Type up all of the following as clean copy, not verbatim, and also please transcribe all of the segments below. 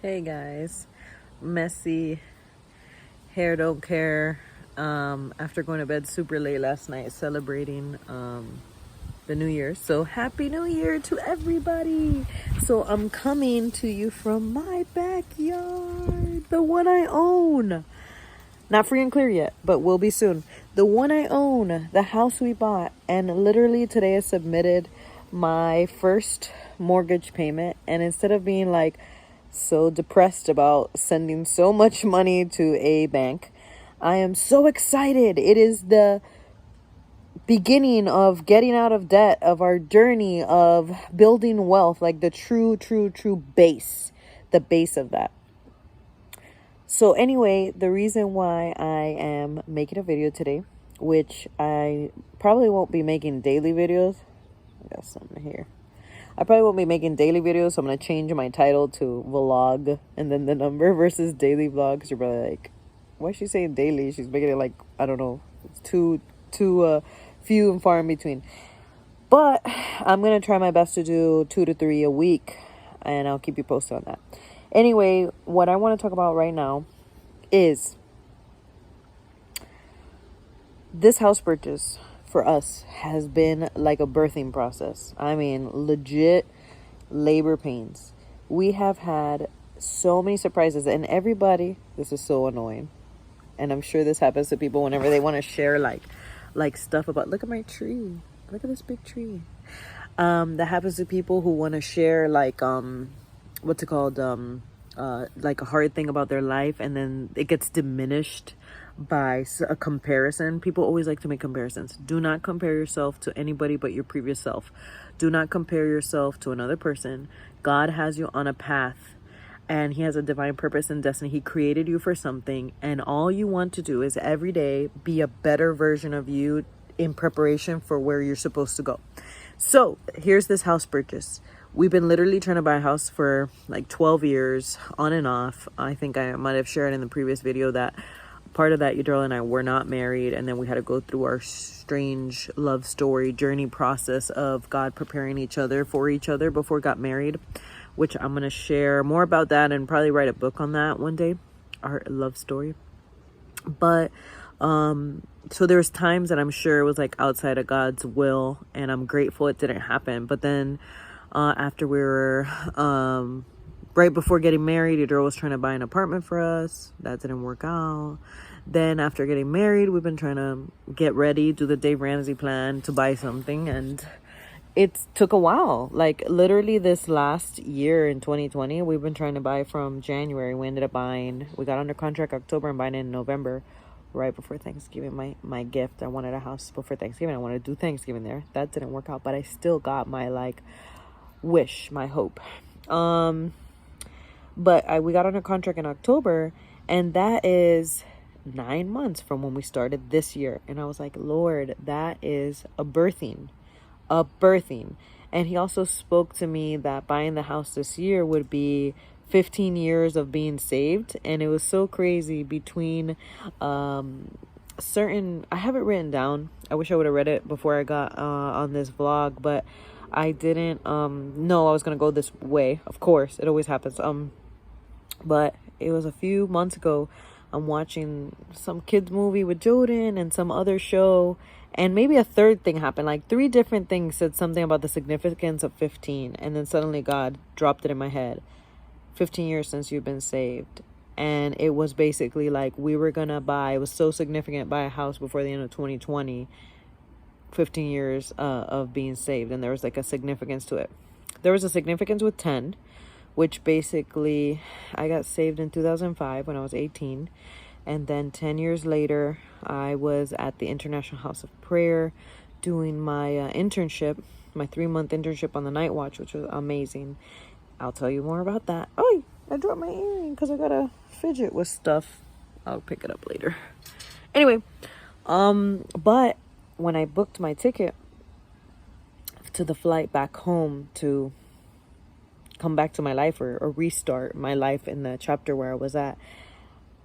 Hey guys, messy hair don't care. After going to bed super late last night celebrating the New Year. So happy New Year to everybody. So I'm coming to you from my backyard, the one I own. Not free and clear yet, but will be soon. The one I own, the house we bought, and literally today I submitted my first mortgage payment, and instead of being like so depressed about sending so much money to a bank, I am so excited. It is the beginning of getting out of debt, of our journey of building wealth, like the true base, the base of that. So anyway, the reason why I am making a video today, which I probably won't be making daily videos. I got something here. I probably won't be making daily videos, so I'm going to change my title to vlog and then the number versus daily vlogs. You're probably like, why is she saying daily? She's making it like, I don't know, it's too few and far in between. But I'm going to try my best to do 2 to 3 a week, and I'll keep you posted on that. Anyway, what I want to talk about right now is this house purchase for us has been like a birthing process. I mean, legit labor pains. We have had so many surprises, and everybody, this is so annoying, and I'm sure this happens to people whenever they want to share like stuff about, look at my tree, look at this big tree. That happens to people who want to share like what's it called, like a hard thing about their life, and then it gets diminished by a comparison. People always like to make comparisons. Do not compare yourself to anybody but your previous self. Do not compare yourself to another person. God has you on a path, and he has a divine purpose and destiny. He created you for something, and all you want to do is every day be a better version of you in preparation for where you're supposed to go. So here's this house purchase. We've been literally trying to buy a house for like 12 years on and off. I think I might have shared in the previous video that part of that, Yadrell and I were not married, and then we had to go through our strange love story journey process of God preparing each other for each other before we got married, which I'm going to share more about that and probably write a book on that one day, our love story. But so there's times that I'm sure it was like outside of God's will, and I'm grateful it didn't happen. But then after we were right before getting married, Yadrell was trying to buy an apartment for us. That didn't work out. Then after getting married, we've been trying to get ready, do the Dave Ramsey plan to buy something, and it took a while. Like literally this last year in 2020, we've been trying to buy from January. We ended up buying, we got under contract October and buying in November, right before Thanksgiving. My gift, I wanted a house before Thanksgiving. I wanted to do Thanksgiving there. That didn't work out, but I still got my like wish, my hope. But we got under contract in October, and that is 9 months from when we started this year. And I was like, Lord, that is a birthing. And he also spoke to me that buying the house this year would be 15 years of being saved. And it was so crazy between certain, I have it written down. I wish I would have read it before I got on this vlog, but I didn't know I was gonna go this way. Of course, it always happens. But it was a few months ago. I'm watching some kids movie with Jordan and some other show, and maybe a third thing happened. Like 3 different things said something about the significance of 15, and then suddenly God dropped it in my head. 15 years since you've been saved. And it was basically like we were gonna buy, it was so significant, buy a house before the end of 2020. 15 years of being saved, and there was like a significance to it. There was a significance with 10, which basically I got saved in 2005 when I was 18, and then 10 years later I was at the International House of Prayer doing my internship, my 3-month internship on the night watch, which was amazing. I'll tell you more about that. Oh, I dropped my earring because I gotta fidget with stuff. I'll pick it up later. Anyway, but when I booked my ticket to the flight back home to come back to my life or restart my life in the chapter where I was at,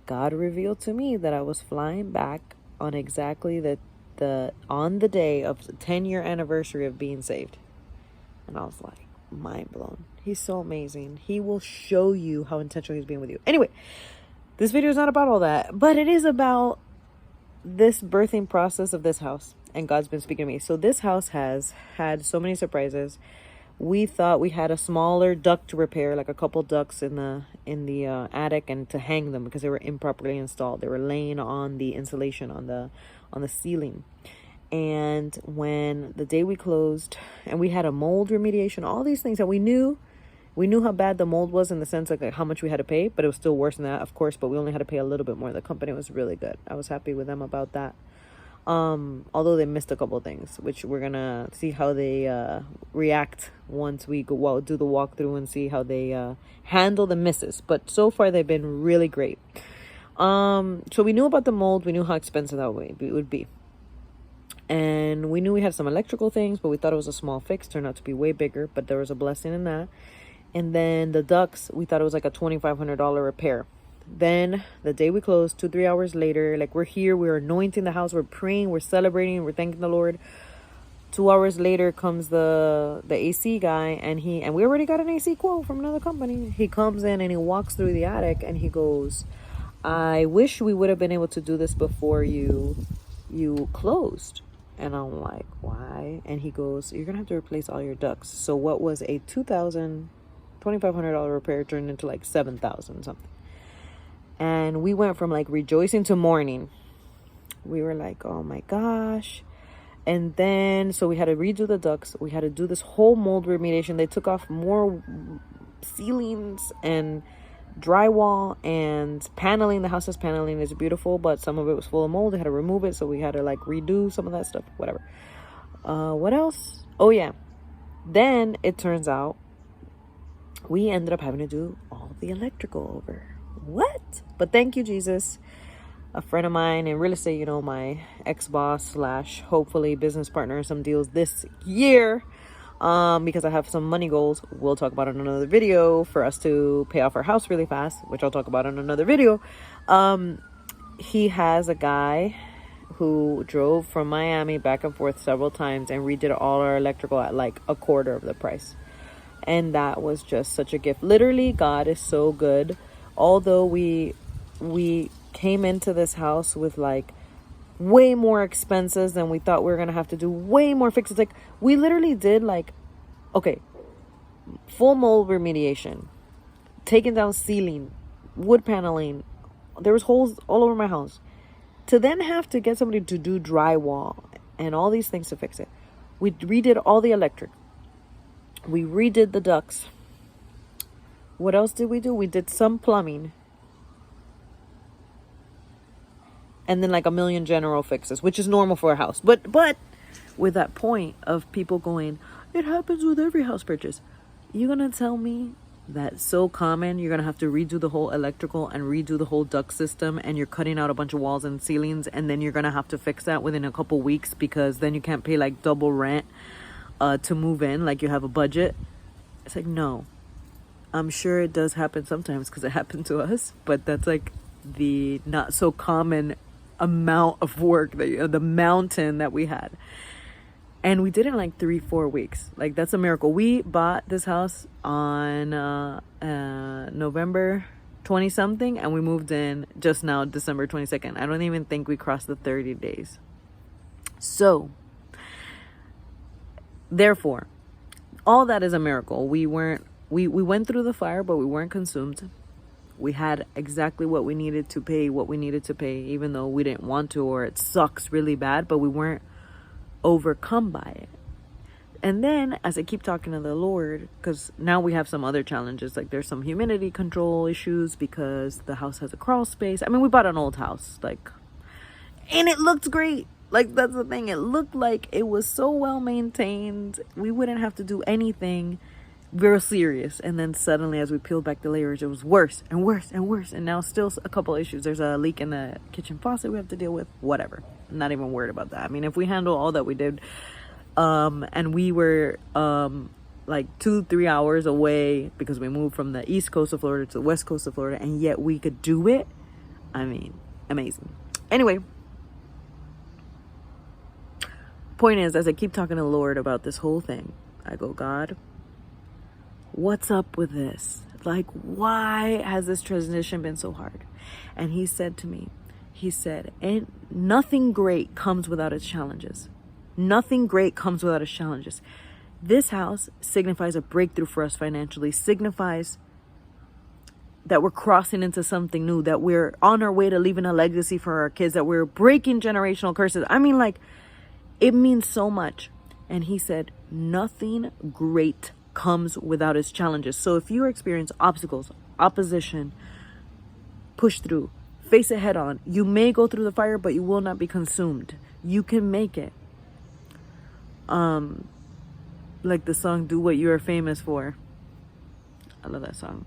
God revealed to me that I was flying back on exactly on the day of the 10-year anniversary of being saved. And I was like, mind blown. He's so amazing. He will show you how intentional he's being with you. Anyway, this video is not about all that, but it is about this birthing process of this house. And God's been speaking to me. So this house has had so many surprises. We thought we had a smaller duct to repair, like a couple ducts in the attic, and to hang them because they were improperly installed. They were laying on the insulation on the ceiling. And when the day we closed, and we had a mold remediation, all these things that we knew how bad the mold was, in the sense of like how much we had to pay, but it was still worse than that, of course. But we only had to pay a little bit more. The company was really good. I was happy with them about that. Although they missed a couple of things, which we're gonna see how they react once we go do the walkthrough and see how they handle the misses. But so far they've been really great. So we knew about the mold. We knew how expensive that would be. And we knew we had some electrical things, but we thought it was a small fix. Turned out to be way bigger, but there was a blessing in that. And then the ducts, we thought it was like a $2,500 repair. Then the day we closed, 2-3 hours later, like we're here, we're anointing the house, we're praying, we're celebrating, we're thanking the Lord. 2 hours later comes the AC guy, and we already got an AC quote from another company. He comes in and he walks through the attic and he goes, "I wish we would have been able to do this before you closed." And I'm like, "Why?" And he goes, "You're gonna have to replace all your ducts." So what was a $2,500 repair turned into like $7,000 something. And we went from like rejoicing to mourning. We were like, oh my gosh. And then, so we had to redo the ducts. We had to do this whole mold remediation. They took off more ceilings and drywall and paneling. The house's paneling is beautiful, but some of it was full of mold. They had to remove it. So we had to like redo some of that stuff, whatever. What else? Oh yeah. Then it turns out we ended up having to do all the electrical over. What? But thank you, Jesus. A friend of mine in real estate, you know, my ex-boss / hopefully business partner, some deals this year, because I have some money goals we'll talk about in another video, for us to pay off our house really fast, which I'll talk about in another video. He has a guy who drove from Miami back and forth several times and redid all our electrical at like a quarter of the price. And that was just such a gift. Literally, God is so good. Although we came into this house with like way more expenses than we thought we were going to have to do, way more fixes. Like we literally did like, okay, full mold remediation, taking down ceiling, wood paneling. There was holes all over my house. To then have to get somebody to do drywall and all these things to fix it. We redid all the electric. We redid the ducts. What else did we do? We did some plumbing. And then like a million general fixes, which is normal for a house. But with that point of people going, it happens with every house purchase. You're going to tell me that's so common? You're going to have to redo the whole electrical and redo the whole duct system, and you're cutting out a bunch of walls and ceilings, and then you're going to have to fix that within a couple weeks because then you can't pay like double rent to move in, like you have a budget. It's like, no. I'm sure it does happen sometimes because it happened to us, but that's like the not so common amount of work, the mountain that we had. And we did it in like 3-4 weeks. Like that's a miracle. We bought this house on November 20 something, and we moved in just now, December 22nd. I don't even think we crossed the 30 days. So therefore, all that is a miracle. We went through the fire, but we weren't consumed. We had exactly what we needed to pay, even though we didn't want to, or it sucks really bad, but we weren't overcome by it. And then as I keep talking to the Lord, because now we have some other challenges, like there's some humidity control issues because the house has a crawl space. I mean, we bought an old house, like, and it looked great. Like, that's the thing. It looked like it was so well maintained. We wouldn't have to do anything real serious. And then suddenly, as we peeled back the layers, it was worse and worse and worse. And now still a couple issues. There's a leak in the kitchen faucet we have to deal with. Whatever. I'm not even worried about that. I mean, if we handle all that we did, and we were like 2-3 hours away because we moved from the east coast of Florida to the west coast of Florida, and yet we could do it. I mean, amazing. Anyway, point is, as I keep talking to the Lord about this whole thing, I go, God, what's up with this? Like, why has this transition been so hard? And he said to me, he said, and nothing great comes without its challenges. Nothing great comes without its challenges. This house signifies a breakthrough for us financially, signifies that we're crossing into something new, that we're on our way to leaving a legacy for our kids, that we're breaking generational curses. I mean, like, it means so much. And he said, nothing great comes without its challenges. So if you experience obstacles, opposition, push through, face it head on. You may go through the fire, but you will not be consumed. You can make it. Like the song, Do What You Are Famous For. I love that song.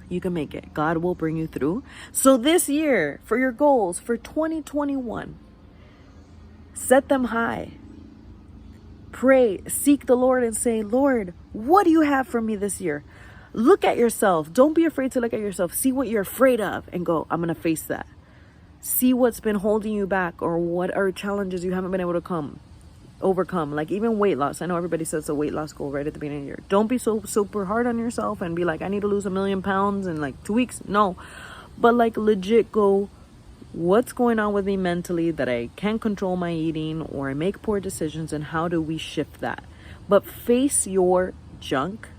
You can make it. God will bring you through. So this year, for your goals, for 2021, set them high. Pray, seek the Lord and say, Lord, what do you have for me this year? Look at yourself. Don't be afraid to look at yourself. See what you're afraid of and go, I'm going to face that. See what's been holding you back, or what are challenges you haven't been able to overcome. Like even weight loss. I know everybody sets a weight loss goal right at the beginning of the year. Don't be so super hard on yourself and be like, I need to lose 1 million pounds in like 2 weeks. No, but like legit go, what's going on with me mentally that I can't control my eating, or I make poor decisions, and how do we shift that? But face your junk.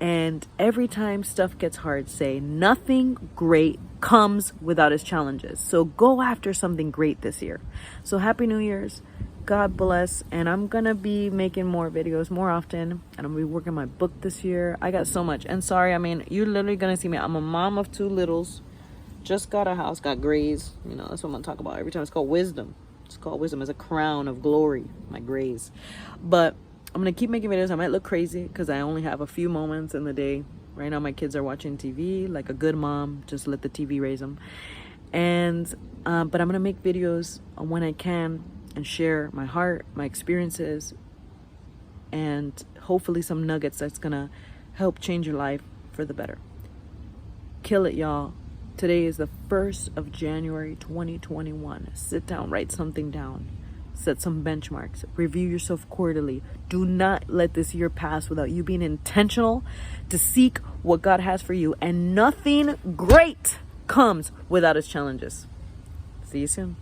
And every time stuff gets hard, say nothing great comes without its challenges. So go after something great this year. So happy New Year's. God bless. And I'm going to be making more videos more often. And I'm going to be working my book this year. I got so much. And sorry, I mean, you're literally going to see me. I'm a mom of 2 littles. Just got a house, got grays. You know, that's what I'm going to talk about every time. It's called wisdom. It's called wisdom as a crown of glory, my grays. But I'm going to keep making videos. I might look crazy because I only have a few moments in the day. Right now, my kids are watching TV like a good mom. Just let the TV raise them. And, but I'm going to make videos when I can and share my heart, my experiences, and hopefully some nuggets that's going to help change your life for the better. Kill it, y'all. Today is the 1st of January, 2021. Sit down, write something down. Set some benchmarks. Review yourself quarterly. Do not let this year pass without you being intentional to seek what God has for you. And nothing great comes without its challenges. See you soon.